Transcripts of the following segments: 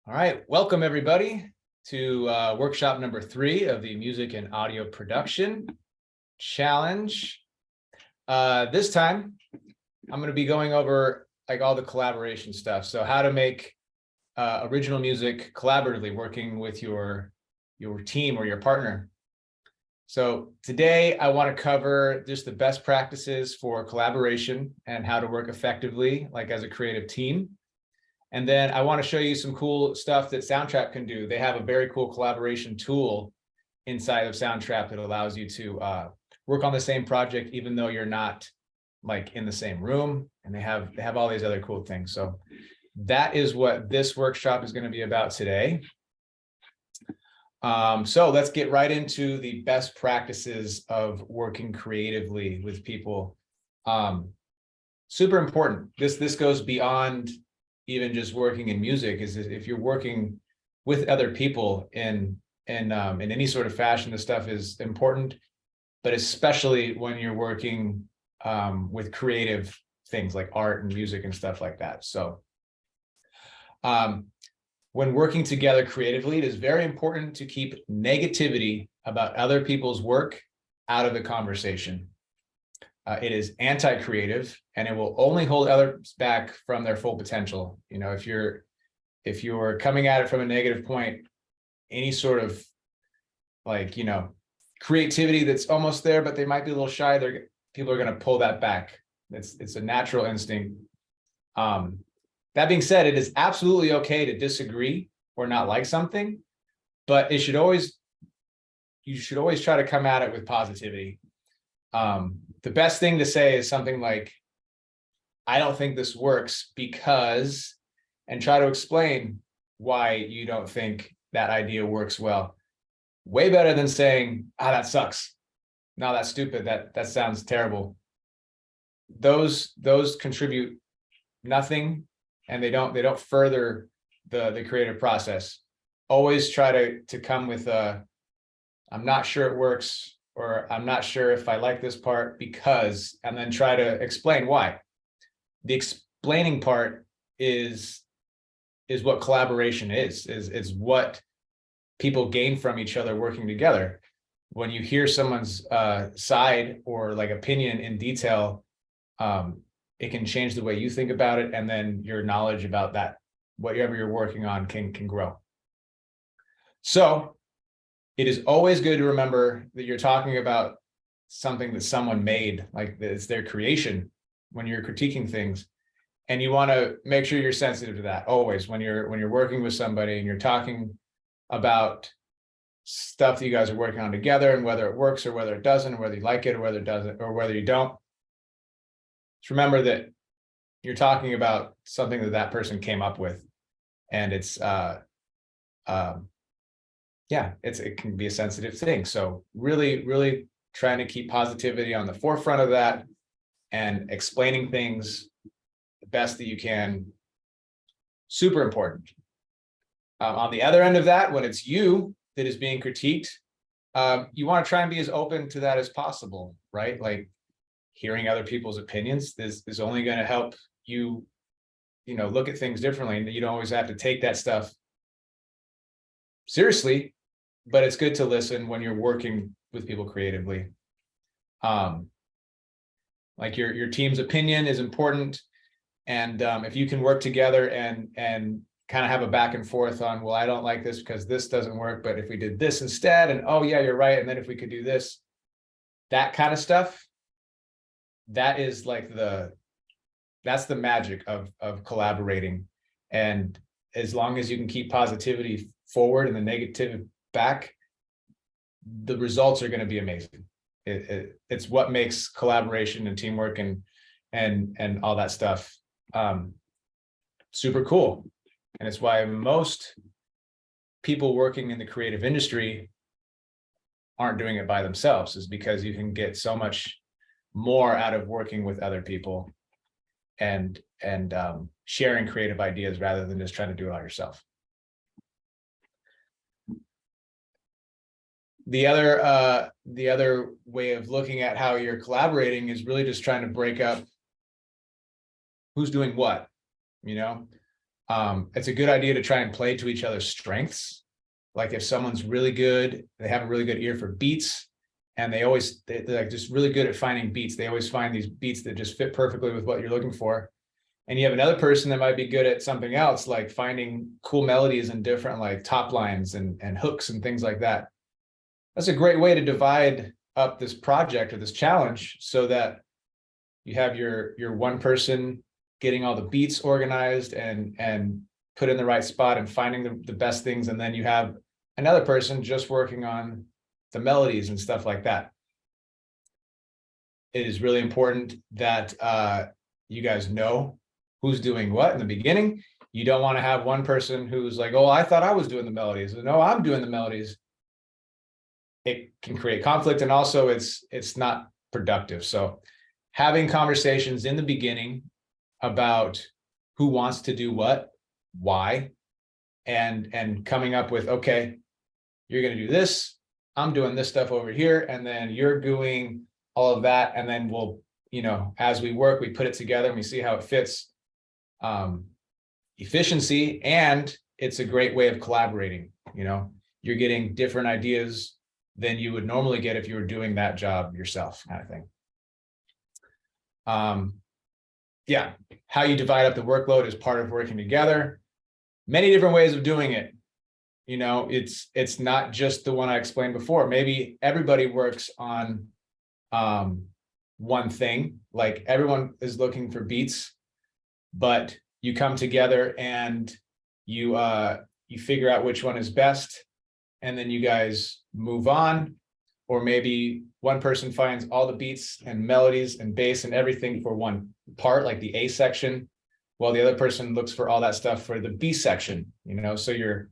All right, welcome everybody to workshop number 3 of the Music and Audio Production Challenge. This time, I'm going to be going over like all the collaboration stuff. So how to make original music collaboratively, working with your team or your partner. So today I want to cover just the best practices for collaboration and how to work effectively, like as a creative team. And then I want to show you some cool stuff that Soundtrap can do. They have a very cool collaboration tool inside of Soundtrap that allows you to work on the same project, even though you're not like in the same room. And they have all these other cool things. So that is what this workshop is going to be about today. So let's get right into the best practices of working creatively with people. Super important. This goes beyond even just working in music. Is if you're working with other people in any sort of fashion, this stuff is important, but especially when you're working with creative things like art and music and stuff like that. So when working together creatively, it is very important to keep negativity about other people's work out of the conversation. It is anti-creative, and it will only hold others back from their full potential. You know, if you're coming at it from a negative point, any sort of like, you know, creativity that's almost there, but they might be a little shy, people are going to pull that back. It's a natural instinct. That being said, it is absolutely okay to disagree or not like something, but you should always try to come at it with positivity. The best thing to say is something like, I don't think this works because, and try to explain why you don't think that idea works well. Way better than saying, that sucks. No, that's stupid. That sounds terrible. Those contribute nothing, and they don't further the creative process. Always try to come with I'm not sure it works, or I'm not sure if I like this part because, and then try to explain why. The explaining part is what collaboration is what people gain from each other working together. When you hear someone's side or like opinion in detail, it can change the way you think about it, and then your knowledge about that, whatever you're working on, can grow. So it is always good to remember that you're talking about something that someone made, like it's their creation when you're critiquing things. And you want to make sure you're sensitive to that always when you're working with somebody and you're talking about stuff that you guys are working on together, and whether it works or whether it doesn't, or whether you like it or whether it doesn't, or whether you don't. Just remember that you're talking about something that person came up with, and it's it can be a sensitive thing. So really trying to keep positivity on the forefront of that and explaining things the best that you can. Super important. On the other end of that, when it's you that is being critiqued, you want to try and be as open to that as possible, right? Like hearing other people's opinions is only going to help you, look at things differently. And you don't always have to take that stuff seriously, but it's good to listen when you're working with people creatively. Like your team's opinion is important. And if you can work together and kind of have a back and forth on, well, I don't like this because this doesn't work, but if we did this instead, and oh yeah, you're right, and then if we could do this, that kind of stuff, that is like that's the magic of collaborating. And as long as you can keep positivity forward and the negative back, the results are going to be amazing. It's what makes collaboration and teamwork and all that stuff super cool. And it's why most people working in the creative industry aren't doing it by themselves, is because you can get so much more out of working with other people and sharing creative ideas rather than just trying to do it all yourself. The other way of looking at how you're collaborating is really just trying to break up who's doing what. It's a good idea to try and play to each other's strengths. Like if someone's really good, they have a really good ear for beats, and they're like just really good at finding beats. They always find these beats that just fit perfectly with what you're looking for. And you have another person that might be good at something else, like finding cool melodies and different like top lines and hooks and things like that. That's a great way to divide up this project or this challenge, so that you have your one person getting all the beats organized and put in the right spot and finding the best things. And then you have another person just working on the melodies and stuff like that. It is really important that you guys know who's doing what in the beginning. You don't want to have one person who's like, oh, I thought I was doing the melodies. No, I'm doing the melodies. It can create conflict, and also it's not productive. So having conversations in the beginning about who wants to do what, why, and coming up with, okay, you're going to do this, I'm doing this stuff over here, and then you're doing all of that, and then we'll, as we work, we put it together and we see how it fits. Efficiency, and it's a great way of collaborating. You're getting different ideas than you would normally get if you were doing that job yourself, kind of thing. Yeah, how you divide up the workload is part of working together. Many different ways of doing it. It's not just the one I explained before. Maybe everybody works on one thing, like everyone is looking for beats, but you come together and you figure out which one is best, and then you guys move on. Or maybe one person finds all the beats and melodies and bass and everything for one part, like the A section, while the other person looks for all that stuff for the B section. So you're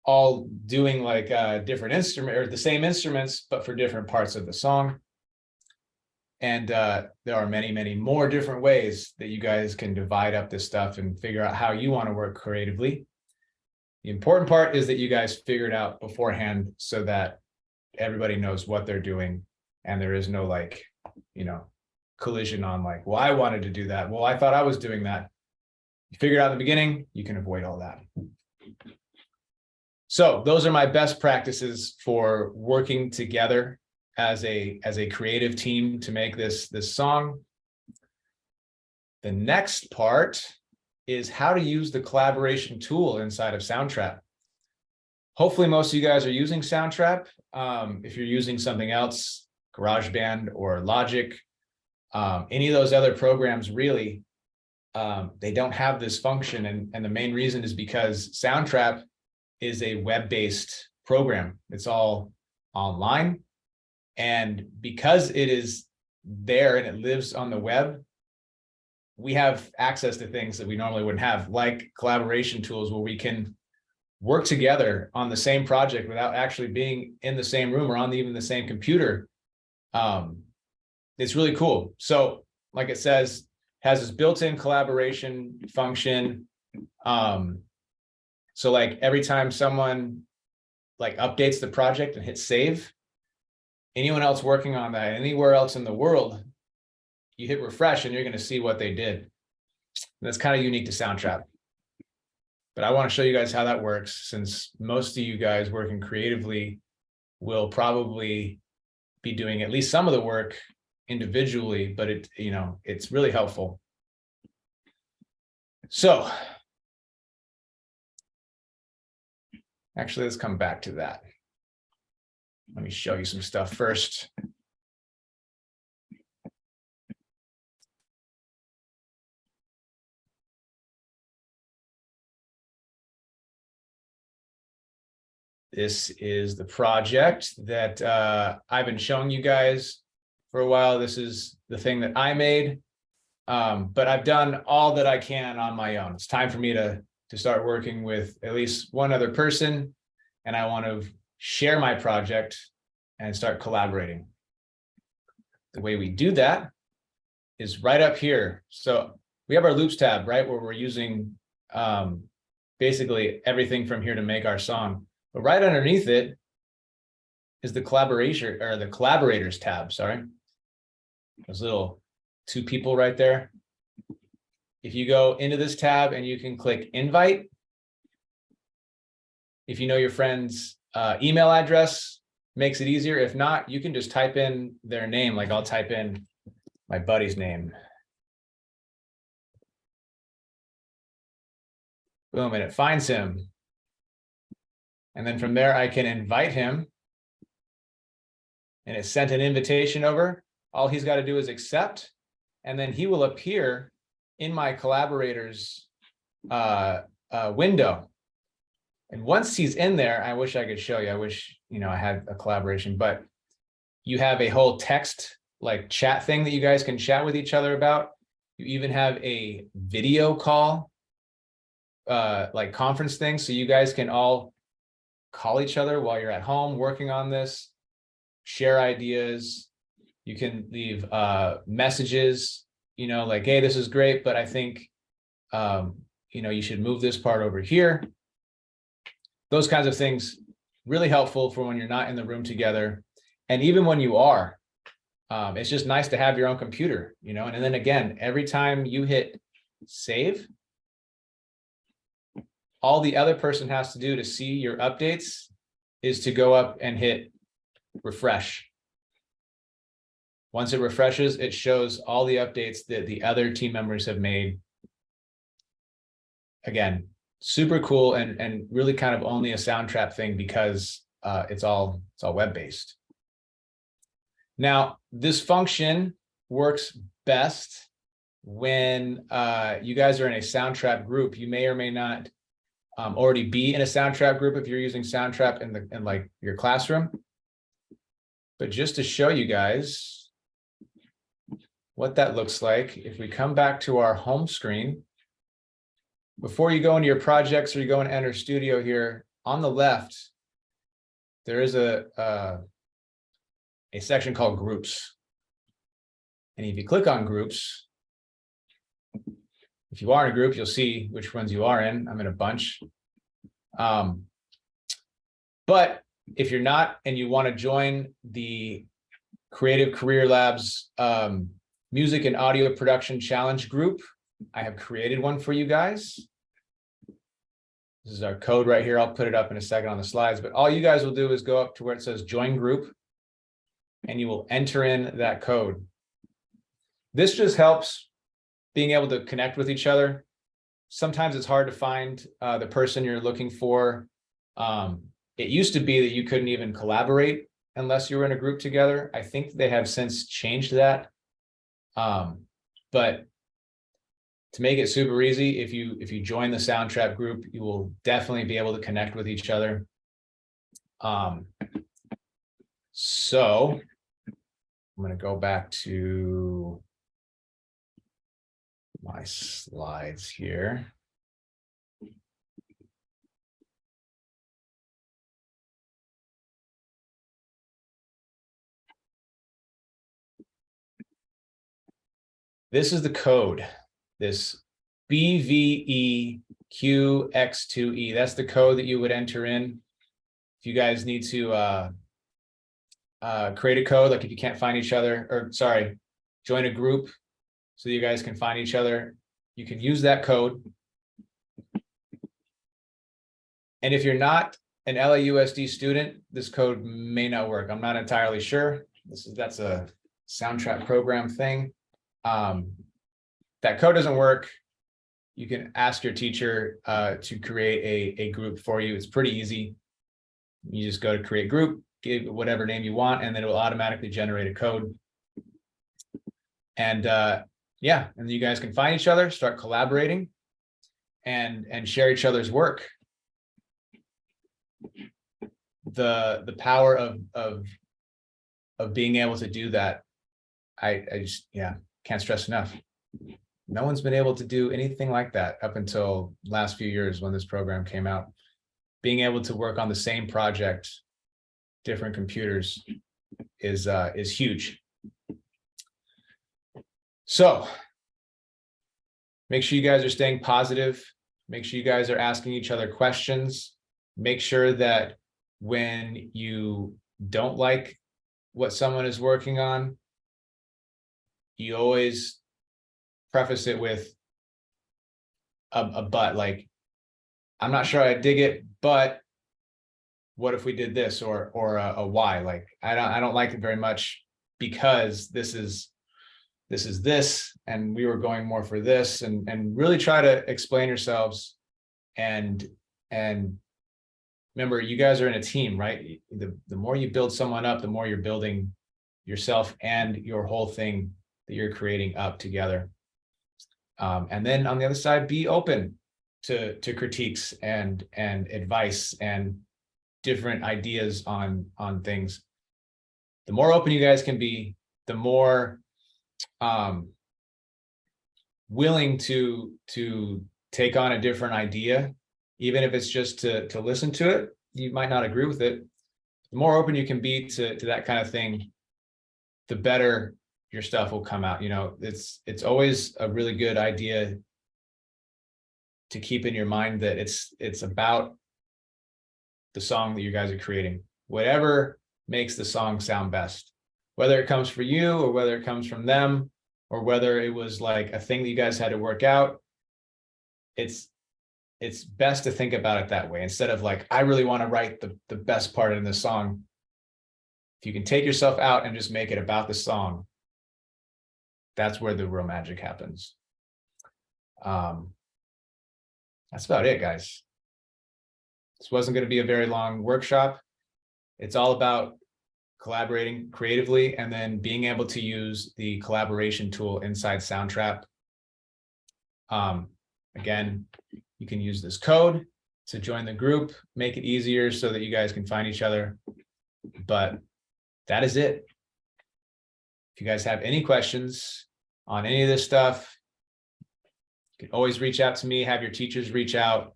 all doing like different instrument or the same instruments, but for different parts of the song. And there are many, many more different ways that you guys can divide up this stuff and figure out how you want to work creatively. The important part is that you guys figure it out beforehand, so that everybody knows what they're doing, and there is no collision on like, well, I wanted to do that, well, I thought I was doing that. You figure it out in the beginning, you can avoid all that. So those are my best practices for working together as a creative team to make this song. The next part is how to use the collaboration tool inside of Soundtrap. Hopefully most of you guys are using Soundtrap. If you're using something else, GarageBand or Logic, any of those other programs, really, they don't have this function. And the main reason is because Soundtrap is a web-based program. It's all online. And because it is there and it lives on the web, we have access to things that we normally wouldn't have, like collaboration tools where we can work together on the same project without actually being in the same room or on even the same computer. It's really cool. So like it says, has this built-in collaboration function. So like every time someone like updates the project and hits save, anyone else working on that anywhere else in the world, you hit refresh and you're going to see what they did. And that's kind of unique to Soundtrap. But I want to show you guys how that works, since most of you guys working creatively will probably be doing at least some of the work individually, but it's really helpful. So actually, let's come back to that. Let me show you some stuff first. This is the project that I've been showing you guys for a while. This is the thing that I made, but I've done all that I can on my own. It's time for me to start working with at least one other person, and I want to share my project and start collaborating. The way we do that is right up here. So we have our loops tab, right, where we're using basically everything from here to make our song. But right underneath it is the collaboration, or the collaborators tab, sorry. Those little two people right there. if you go into this tab and you can click invite, if you know your friend's email address, makes it easier. If not, you can just type in their name. Like I'll type in my buddy's name. Boom, and it finds him. And then from there, I can invite him. And it sent an invitation over. All he's got to do is accept. And then he will appear in my collaborators window. And once he's in there, I wish I could show you. I wish, I had a collaboration, but you have a whole text like chat thing that you guys can chat with each other about. You even have a video call, like conference thing. So you guys can all call each other while you're at home working on this, share ideas. You can leave messages, like, hey, this is great, but I think, you should move this part over here. Those kinds of things, really helpful for when you're not in the room together. And even when you are, it's just nice to have your own computer, and then again, every time you hit save, all the other person has to do to see your updates is to go up and hit refresh. Once it refreshes, it shows all the updates that the other team members have made. Again, super cool and really kind of only a Soundtrap thing because it's all web-based. Now, this function works best when you guys are in a Soundtrap group. You may or may not already be in a Soundtrap group if you're using Soundtrap in like your classroom. But just to show you guys what that looks like, if we come back to our home screen, before you go into your projects or you go into Enter Studio here, on the left, there is a section called Groups. And if you click on Groups, if you are in a group, you'll see which ones you are in. I'm in a bunch. But if you're not and you want to join the Creative Career Labs Music and Audio Production Challenge group, I have created one for you guys. This is our code right here. I'll put it up in a second on the slides, but all you guys will do is go up to where it says join group and you will enter in that code. This just helps being able to connect with each other. Sometimes it's hard to find the person you're looking for. It used to be that you couldn't even collaborate unless you were in a group together. I think they have since changed that. But to make it super easy, if you join the Soundtrap group, you will definitely be able to connect with each other. So I'm going to go back to my slides here. This is the code, this BVEQX2E. That's the code that you would enter in if you guys need to create a code, like if you can't find each other, or sorry, join a group so you guys can find each other. You can use that code. And if you're not an LAUSD student, this code may not work. I'm not entirely sure. That's a Soundtrap program thing. That code doesn't work. You can ask your teacher to create a group for you. It's pretty easy. You just go to create group, give it whatever name you want, and then it will automatically generate a code. And yeah, and you guys can find each other, start collaborating, and share each other's work. The power of being able to do that, I just, yeah, can't stress enough. No one's been able to do anything like that up until last few years when this program came out. Being able to work on the same project, different computers, is huge. So make sure you guys are staying positive. Make sure you guys are asking each other questions. Make sure that when you don't like what someone is working on, you always preface it with, a but, like, I'm not sure I dig it, but what if we did this, or a why? Like, I don't like it very much because this is this, and we were going more for this, and really try to explain yourselves. And remember, you guys are in a team, right? The more you build someone up, the more you're building yourself and your whole thing that you're creating up together. And then on the other side, be open to critiques and advice and different ideas on things. The more open you guys can be, the more willing to take on a different idea, even if it's just to listen to it. You might not agree with it. The more open you can be to that kind of thing, the better your stuff will come out. You know, it's always a really good idea to keep in your mind that it's about the song that you guys are creating. Whatever makes the song sound best, whether it comes from you or whether it comes from them, or whether it was like a thing that you guys had to work out. It's best to think about it that way, instead of like, I really want to write the best part in the song. If you can take yourself out and just make it about the song, that's where the real magic happens. That's about it, guys. This wasn't going to be a very long workshop. It's all about collaborating creatively and then being able to use the collaboration tool inside Soundtrap. Again, you can use this code to join the group, make it easier so that you guys can find each other. But that is it. If you guys have any questions on any of this stuff, you can always reach out to me, have your teachers reach out.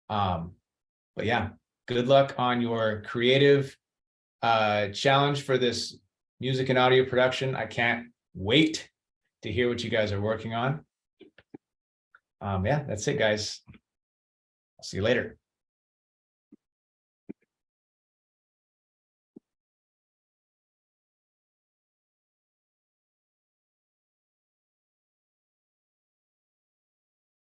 But yeah, good luck on your creative challenge for this music and audio production. I can't wait to hear what you guys are working on. Yeah, that's it, guys. I'll see you later.